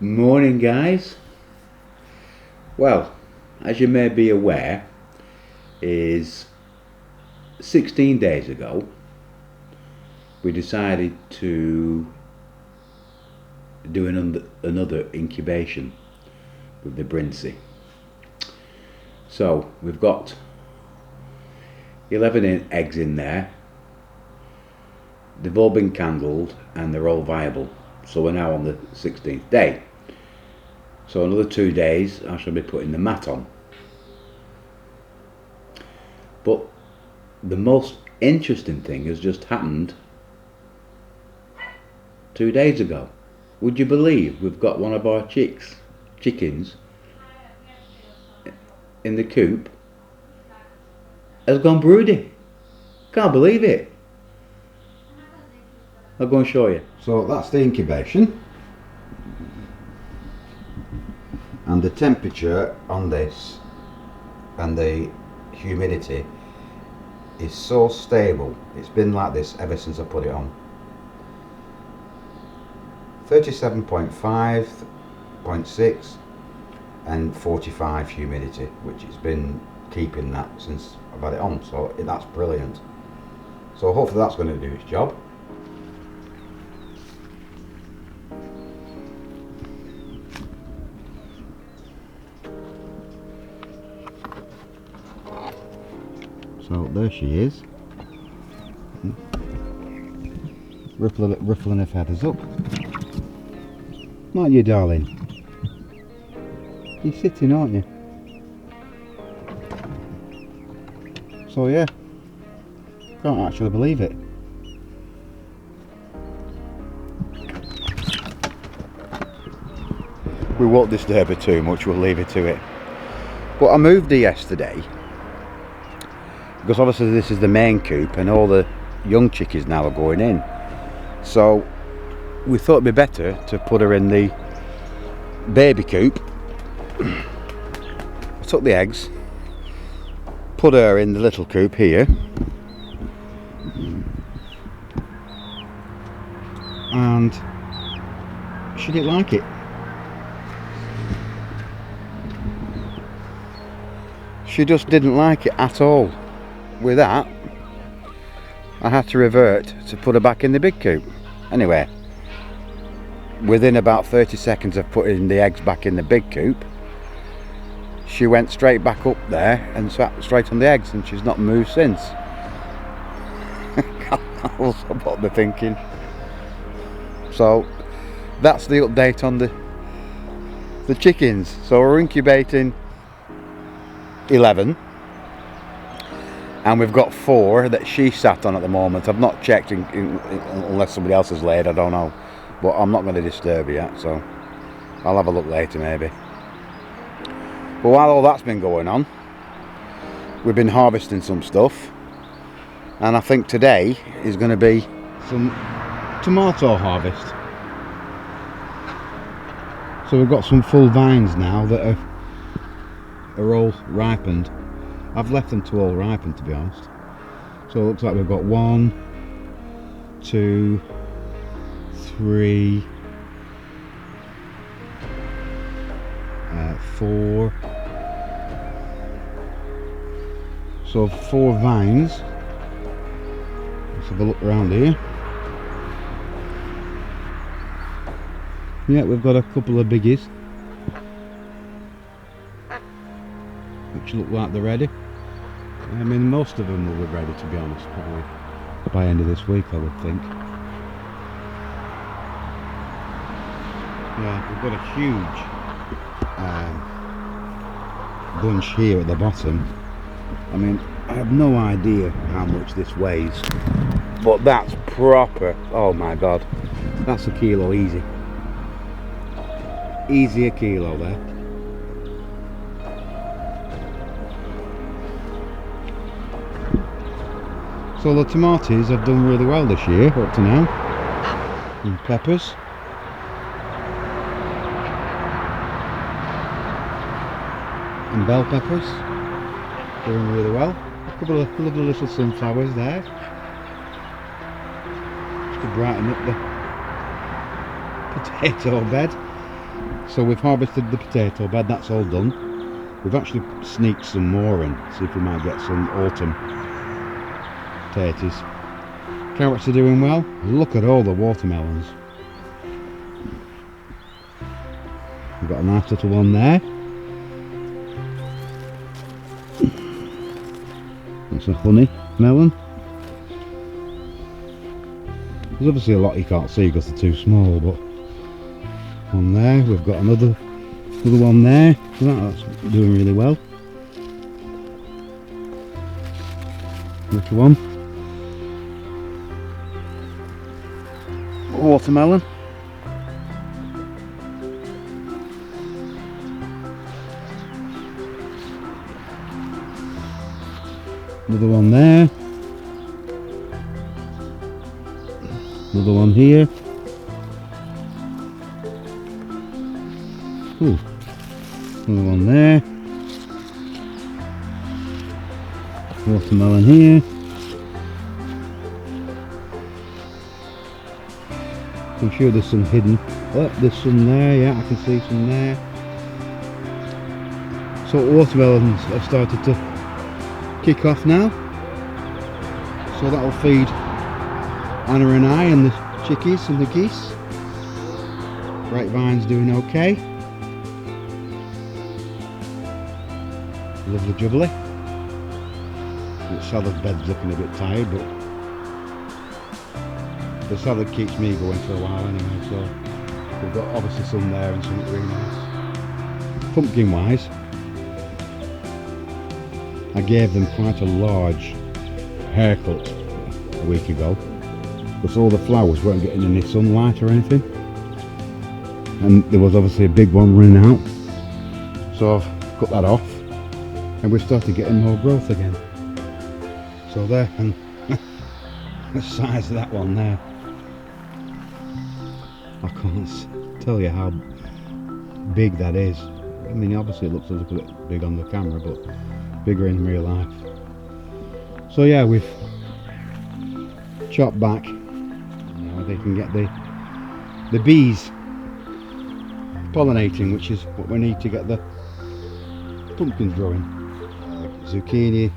Morning, guys. Well, as you may be aware, is 16 days ago we decided to do another incubation with the Brinsey. So we've got 11 eggs in there. They've all been candled and they're all viable. So we're now on the 16th day. So another 2 days I shall be putting the mat on. But the most interesting thing has just happened 2 days ago. Would you believe we've got one of our chickens in the coop has gone broody. Can't believe it. I'll go and show you. So that's the incubation. And the temperature on this and the humidity is so stable. It's been like this ever since I put it on. 37.5, 0.6 and 45 humidity, which it's been keeping that since I've had it on, so that's brilliant. So hopefully that's going to do its job. So there she is, ruffling her feathers up. Not you, darling? You're sitting, aren't you? So yeah, can't actually believe it. We won't disturb her too much, we'll leave her to it. But I moved her yesterday, because obviously this is the main coop and all the young chickies now are going in. So we thought it'd be better to put her in the baby coop. I took the eggs, put her in the little coop here, and she didn't like it. She just didn't like it at all. With that, I had to revert to put her back in the big coop. Anyway, within about 30 seconds of putting the eggs back in the big coop, she went straight back up there and sat straight on the eggs, and she's not moved since. I was what they're thinking. So that's the update on the chickens. So we're incubating 11. And we've got 4 that she sat on at the moment. I've not checked unless somebody else has laid, I don't know. But I'm not going to disturb her yet, so I'll have a look later maybe. But while all that's been going on, we've been harvesting some stuff. And I think today is going to be some tomato harvest. So we've got some full vines now that are all ripened. I've left them to all ripen, to be honest. So it looks like we've got 1, 2, 3, 4. So 4 vines. Let's have a look around here. Yeah, we've got a couple of biggies, which look like they're ready. I mean, most of them will be ready, to be honest, probably by end of this week, I would think. Yeah, we've got a huge bunch here at the bottom. I mean, I have no idea how much this weighs, but that's proper. Oh my god, that's a kilo easy. Easy a kilo there. So the tomatoes have done really well this year up to now. And peppers. And bell peppers. Doing really well. A couple of lovely little sunflowers there. Just to brighten up the potato bed. So we've harvested the potato bed, that's all done. We've actually sneaked some more in, see if we might get some autumn potatoes. Carrots are doing well. Look at all the watermelons. We've got a nice little one there. That's a honey melon. There's obviously a lot you can't see because they're too small, but one there, we've got another one there. That's doing really well. Little one. Watermelon. Another one there. Another one here. Ooh. Another one there. Watermelon here. I'm sure there's some hidden. Oh, there's some there, yeah, I can see some there. So watermelons have started to kick off now. So that'll feed Anna and I and the chickies and the geese. Grapevine's doing okay. Lovely jubbly. The salad bed's looking a bit tired, but the salad keeps me going for a while anyway, so we've got obviously some there and some really nice. Pumpkin wise, I gave them quite a large haircut a week ago because all the flowers weren't getting any sunlight or anything, and there was obviously a big one running out, so I've cut that off and we've started getting more growth again. So there, and the size of that one there, I can't tell you how big that is. I mean, obviously it looks a little bit big on the camera, but bigger in real life. So yeah, we've chopped back. Now they can get the bees pollinating, which is what we need to get the pumpkins growing. Zucchini,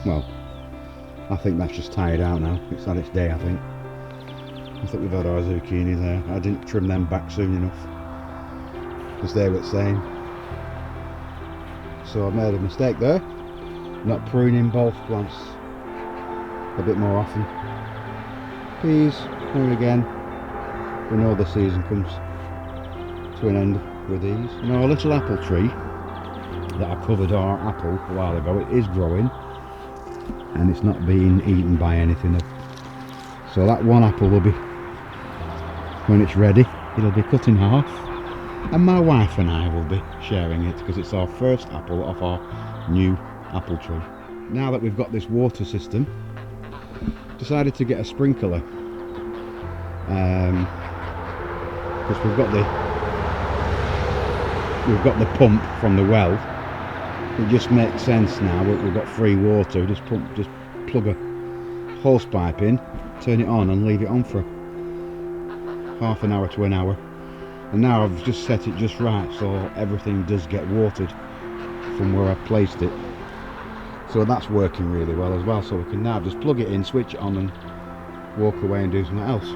well, I think that's just tired out now. It's had its day, I think. I think we've had our zucchini there. I didn't trim them back soon enough because they were the same. So I've made a mistake there, not pruning both plants a bit more often. Peas, here again, we know the season comes to an end with these. And our little apple tree that I covered our apple a while ago, it is growing and it's not being eaten by anything. So that one apple will be, when it's ready, it'll be cut in half, and my wife and I will be sharing it because it's our first apple off our new apple tree. Now that we've got this water system, decided to get a sprinkler because we've got the pump from the well. It just makes sense now. We've got free water. Just plug a hose pipe in, turn it on, and leave it on for half an hour to an hour. And now I've just set it just right, so everything does get watered from where I placed it. So that's working really well as well. So we can now just plug it in, switch it on, and walk away and do something else,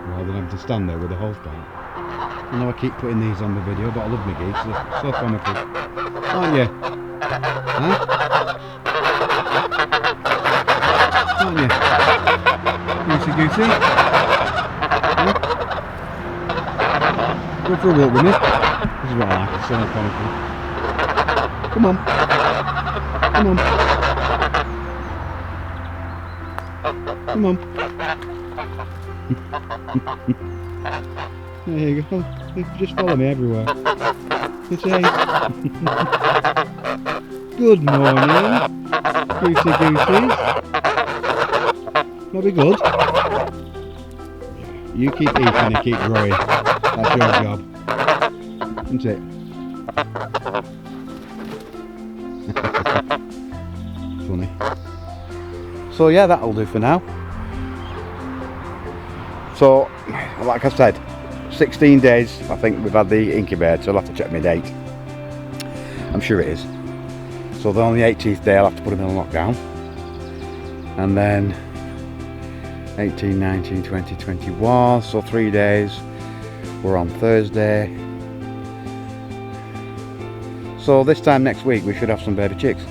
rather than having to stand there with a hose pipe. I know I keep putting these on the video, but I love my geese. They're so comical, aren't you? Huh? Aren't you? Goosey goosey? Huh? Go for a walk with me. This is what I like, it's so comical. Come on. Come on. Come on. There you go. Just follow me everywhere. It's Ace. Good morning, goosey goosies. That'll be good. You keep eating and keep growing. That's your job. Isn't it? Funny. So yeah, that'll do for now. So, like I said, 16 days I think we've had the incubator, so I'll have to check my date. I'm sure it is. So then on the 18th day I'll have to put him in a lockdown. And then 18, 19, 20, 21, so 3 days. We're on Thursday. So this time next week we should have some baby chicks.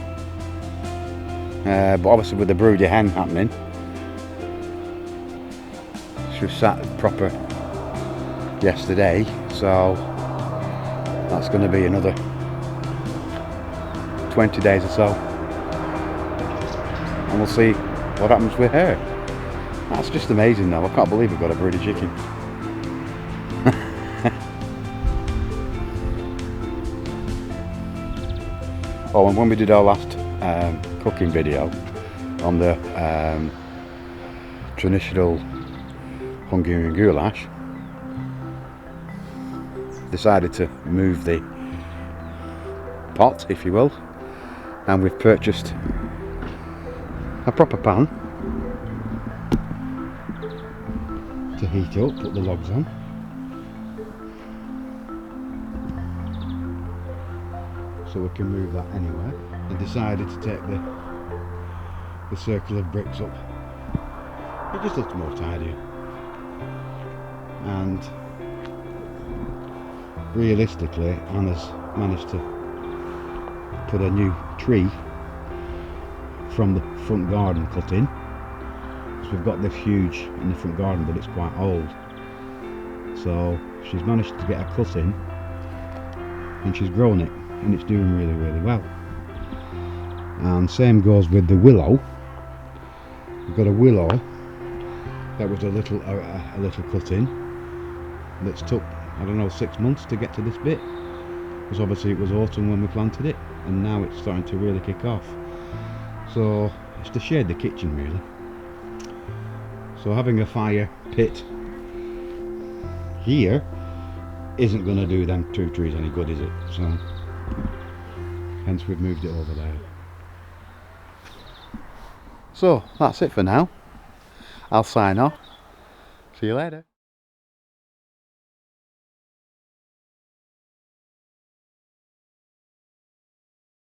But obviously with the Broody hen happening, she was sat proper yesterday, so that's going to be another 20 days or so, and we'll see what happens with her. That's just amazing though. I can't believe we've got a Broody chicken. Oh, and when we did our last cooking video on the traditional Hungarian goulash, decided to move the pot, if you will, and we've purchased a proper pan to heat up, put the logs on. So we can move that anywhere, and decided to take the circle of bricks up. It just looks more tidier, and realistically Anna's managed to put a new tree from the front garden cut in. So we've got this huge in the front garden, but it's quite old, so she's managed to get a cut in and she's grown it, and it's doing really, really well. And same goes with the willow. We've got a willow that was a little cut in that's took, I don't know, 6 months to get to this bit, because obviously it was autumn when we planted it, and now it's starting to really kick off. So it's to shade the kitchen really. So having a fire pit here isn't going to do them 2 trees any good, is it? So hence we've moved it over there. So that's it for now. I'll sign off. See you later.